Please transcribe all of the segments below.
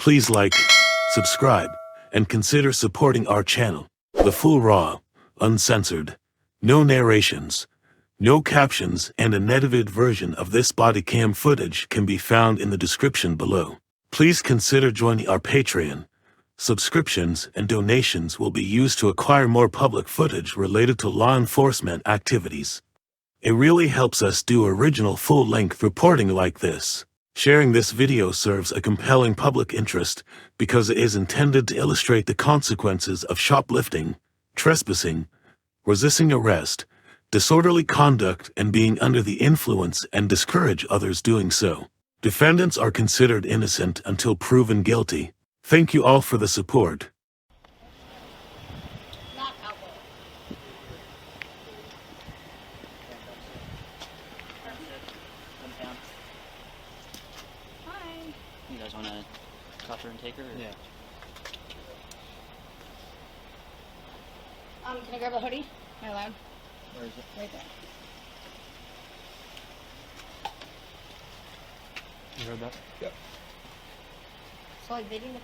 Please like, subscribe, and consider supporting our channel. The full raw, uncensored, no narrations, no captions, and unedited version of this body cam footage can be found in the description below. Please consider joining our Patreon. Subscriptions and donations will be used to acquire more public footage related to law enforcement activities. It really helps us do original full-length reporting like this. Sharing this video serves a compelling public interest because it is intended to illustrate the consequences of shoplifting, trespassing, resisting arrest, disorderly conduct, and being under the influence, and discourage others doing so. Defendants are considered innocent until proven guilty. Thank you all for the support. You guys want to cuff her and take her? Or? Yeah. Can I grab a hoodie? Am I allowed? Where is it? Right there. You heard that? Yep. So like they didn't.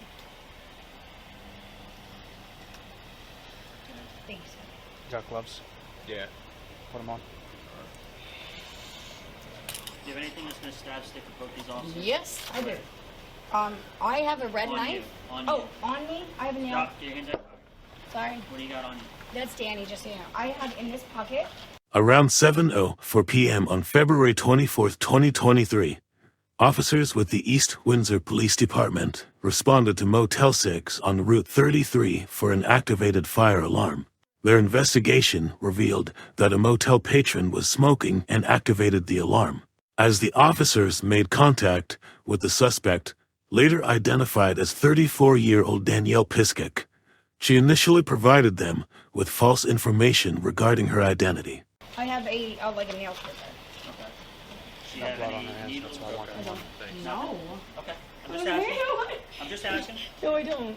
Thanks. You got gloves? Yeah. Put them on. Do you have anything that's going to stab, stick, or poke these officers? Yes, I do. I have a red knife. On oh, you. on me? I have a nail. Drop, get your hands up. Sorry. What do you got on you? That's Danny, just so you know. I had in this pocket. Around 7:04 p.m. on February 24, 2023, officers with the East Windsor Police Department responded to Motel 6 on Route 33 for an activated fire alarm. Their investigation revealed that a motel patron was smoking and activated the alarm. As the officers made contact with the suspect, later identified as 34-year-old Danielle Piscak, she initially provided them with false information regarding her identity. I have a like a nail clipper. Okay. She had blood on her any hands, needles? that's why I want I them don't. No. Okay. I'm just asking. I'm just asking. No, I don't.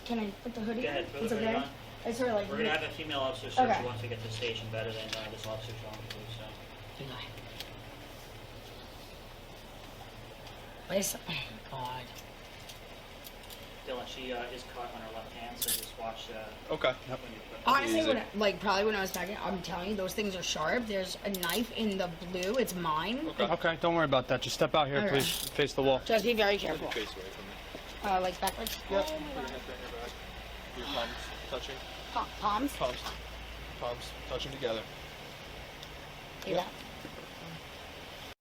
Can I put the hoodie? Go ahead, put It's the hoodie okay. on. I sort of like. We're going to have a female officer search Okay. you once we get to the station better than this officer's on to, so. Good night. Where's, oh my God. Dylan, she is caught on her left hand, so just watch. Okay. When you put Honestly, probably when I was packing, I'm telling you, those things are sharp. There's a knife in the blue. It's mine. Okay, don't worry about that. Just step out here, Okay. please. Face the wall. Just be very careful. Face away from me. Like backwards. Yep. Oh my Put your God. hand behind your back. Your palms touching. Palms. Palms touching together. Yeah.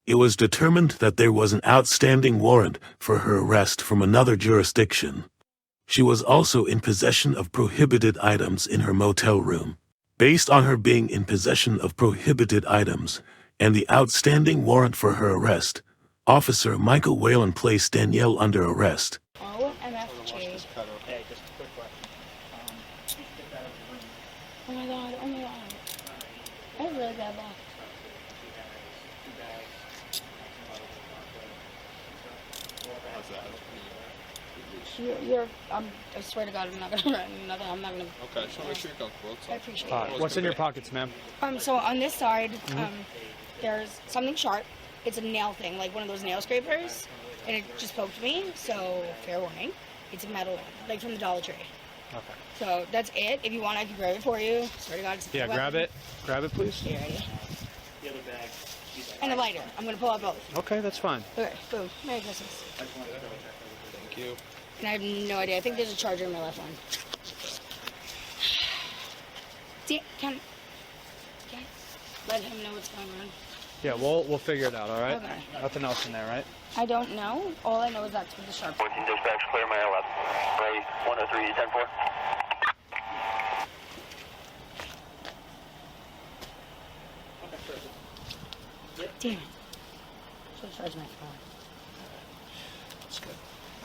It was determined that there was an outstanding warrant for her arrest from another jurisdiction. She was also in possession of prohibited items in her motel room. Based on her being in possession of prohibited items and the outstanding warrant for her arrest, Officer Michael Whalen placed Danielle under arrest. OMFG. Hey, just a quick question. Get that out of the room. Oh my God. Oh my God. I have really bad luck. How's that? I swear to God, I'm not gonna. Okay, just want to make sure you're comfortable. I appreciate All right. it. What's in your pockets, ma'am? So on this side, there's something sharp. It's a nail thing, like one of those nail scrapers, and it just poked me. So fair warning. It's a metal one, like from the Dollar Tree. Okay. So that's it. If you want, I can grab it for you. Swear to God. It's a Yeah, weapon. grab it. Grab it, please. You ready? The other bag. And a lighter. I'm gonna pull out both. Okay, that's fine. Okay, boom. Merry Christmas. I just wanted to double check everything. Thank you. And I have no idea. I think there's a charger in my left one. Can let him know what's going on. Yeah, we'll figure it out, all right? Okay. Nothing else in there, right? I don't know. All I know is that's with the sharp. 14 dispatch, clear my left. Right, 103, 10-4. Damn it. Should have charged my phone. That's good.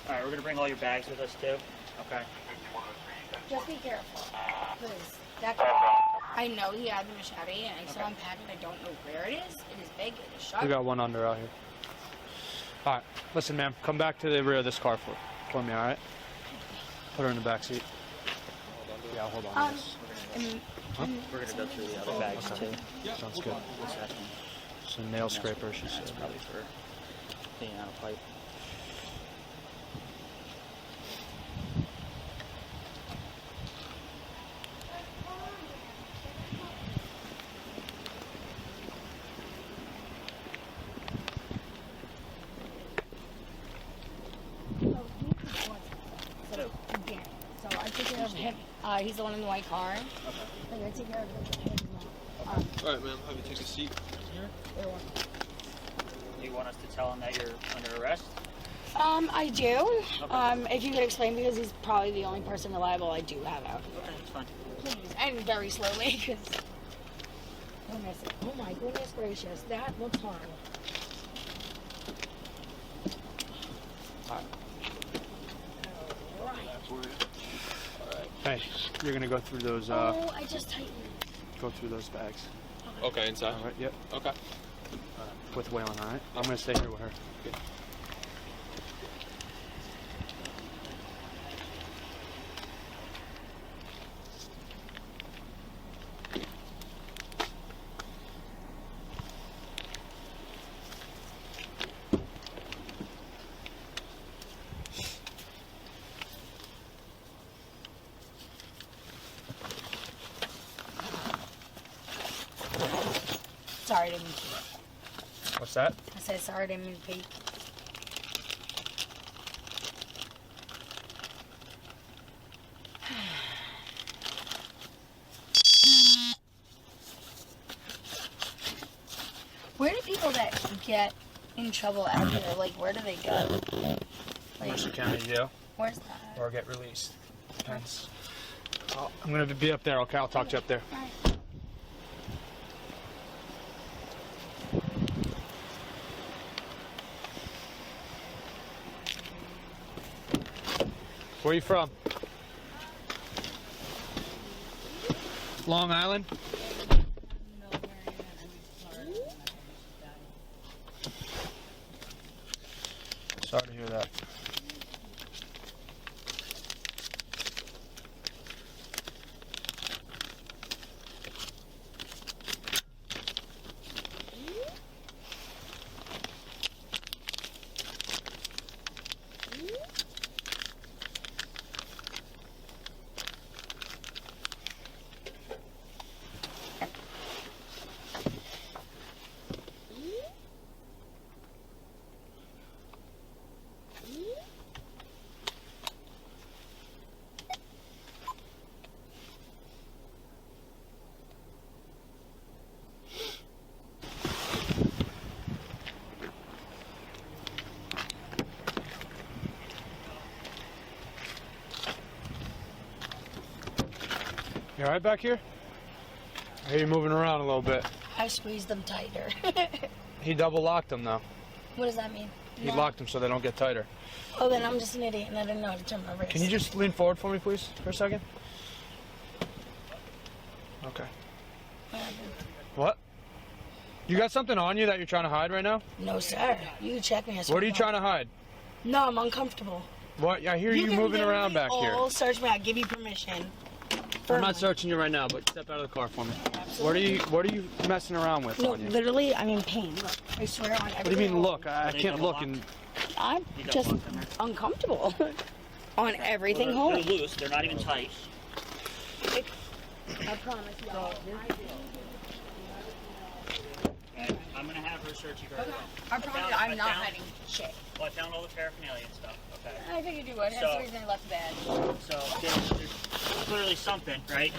All right, we're going to bring all your bags with us, too. Okay. Just be careful. Because that I know he had the machete, and I still unpacked it. I don't know where it is. It is big. It is sharp. We got one under out here. All right. Listen, ma'am. Come back to the rear of this car for me, all right? Put her in the back seat. Yeah, I'll hold on to this. We're going to go through the other bags, too. Sounds good. What's that one? It's a nail scraper, she said. It's probably for cleaning out a pipe. him. He's the one in the white car. Okay. I'm gonna take care of him. All right, ma'am. Have you take a seat here? Do you want us to tell him that you're under arrest? I do. If you could explain, because he's probably the only person reliable I do have out. Okay, that's fine. Please, and very slowly, because. Oh my goodness gracious, that looks horrible. Hey, you're gonna go through those. Oh, I just tightened. Go through those bags. Okay, inside. All right. Yep. Okay. With Whalen. All right. I'm gonna stay here with her. Sorry, I didn't mean to peek. What's that? I said sorry, I didn't mean to peek. Where do people that get in trouble out here, like, where do they go? Like, Mercer County Jail where's that? or get released. Depends. I'm gonna be up there. Okay, I'll talk to you up there. Alright. Where are you from? Long Island? Sorry to hear that. You alright back here? I hear you moving around a little bit. I squeezed them tighter. He double locked them though. What does that mean? He locked them so they don't get tighter. Oh, then I'm just an idiot and I didn't know how to turn my wrist. Can you just lean forward for me, please, for a second? Okay. What? You got something on you that you're trying to hide right now? No, sir. You can check me. What are you trying to hide? No, I'm uncomfortable. What? I hear you can moving around back literally here. all search me. I give you permission. I'm not searching you right now, but step out of the car for me. What are you messing around with No, on you? literally, I'm in pain. Look, I swear on everything. What do you mean look? I They can't double look lock? and I'm just uncomfortable on everything They're home. loose. They're not even tight. I promise y'all. Okay. I'm gonna have her search you very well. I promise I'm not hiding shit. Well, I found all the paraphernalia and stuff. Okay. I figured you would. That's So- the reason I left bed. So there's clearly something, right?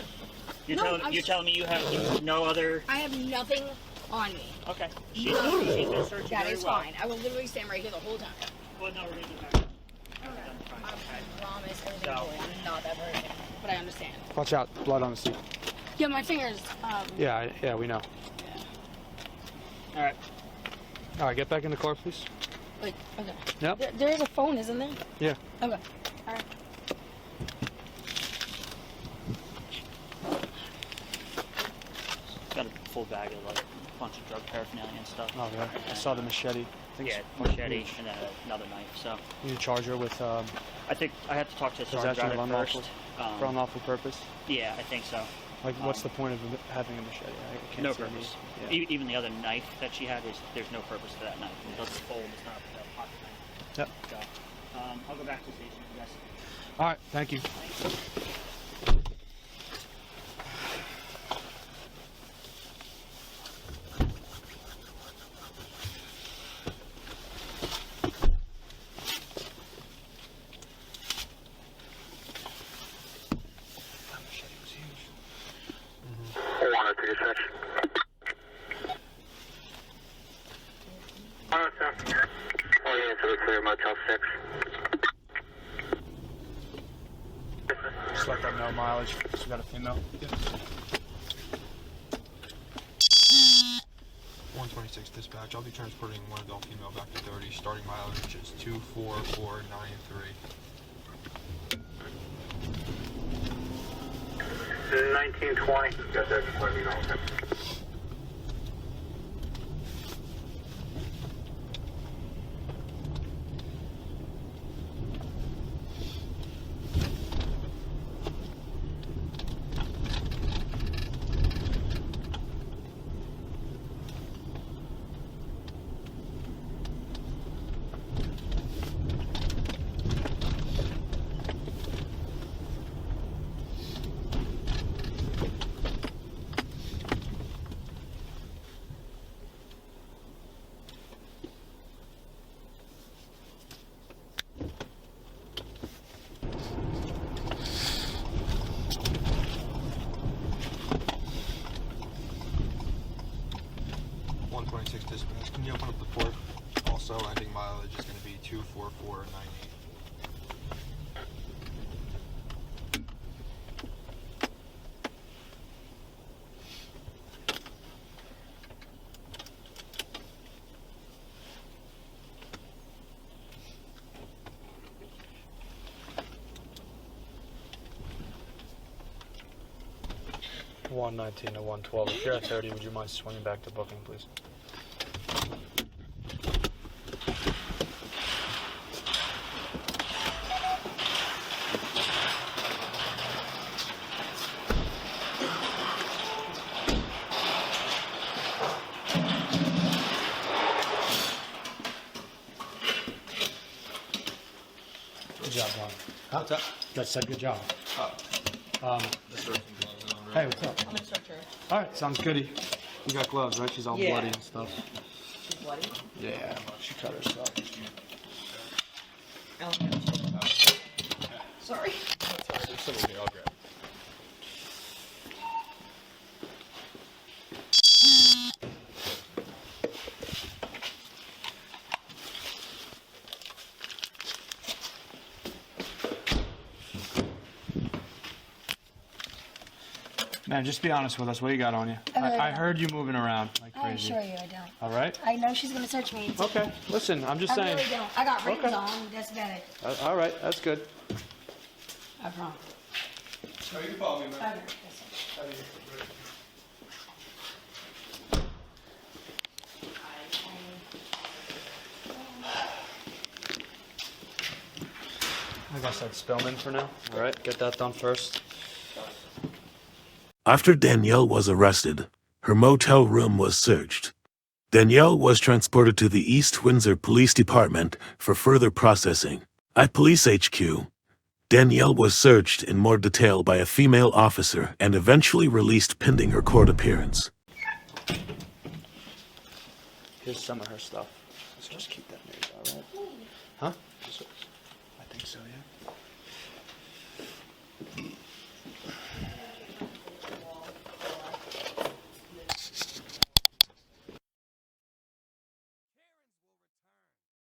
You're, No, you're telling me you have no other. I have nothing on me. Okay. She's gonna search you That very is well. fine. I will literally stand right here the whole time. Well, no, we're gonna get back. I promise everything's So- cool. I'm not that person, but I understand. watch out, blood on the seat. Yeah, my fingers. Yeah, we know. All right. All right, get back in the car, please. Like, okay. Yep. There is a phone, isn't there? Yeah. Okay. All right. Got a full bag of like a bunch of drug paraphernalia and stuff. Oh yeah. I saw the machete. I think Yeah, it's fucking machete huge. and then another knife. So You charge her with I think I have to talk to the sergeant possession of about it unlawful first. for unlawful purpose. Yeah, I think so. Like, what's the point of having a machete? I can't No see any- purpose. Yeah. Even the other knife that she had there's no purpose to that knife. It doesn't fold. It's not a pocket knife. Yep. So I'll go back to the station. Yes. All right, thank you. clear Motel 6. Just let them know mileage. So we got a female. Yeah. 126 dispatch. I'll be transporting one adult female back to 30. Starting mileage is 24493. 1920. Got that. Let me know. Okay. Dispatch, can you open up the port? Also, ending mileage is going to be 24498. (119 to 112). If you're at 30, would you mind swinging back to booking, please? Good job, Ron. What's up? That's a good job. Hey, what's up? I'm gonna start her. All right, sounds goody. You got gloves, right? She's all Yeah. bloody and stuff. She's bloody. Yeah, she cut herself. I don't know. Sorry. There's some in here, I'll grab it. Man, just be honest with us. What you got on you? I heard you moving around like I crazy. assure you I don't. All right? I know she's gonna search me. Okay. Listen, I'm just I saying. really don't. I got rings Okay. on. That's about it. All right, that's good. I promise. Oh, you can follow me, man. Okay, that's it. I guess I'd Spillman for now. All right, get that done first. After Danielle was arrested, her motel room was searched. Danielle was transported to the East Windsor Police Department for further processing. At Police HQ, Danielle was searched in more detail by a female officer and eventually released pending her court appearance. Here's some of her stuff. Let's just keep that news, all right? Huh?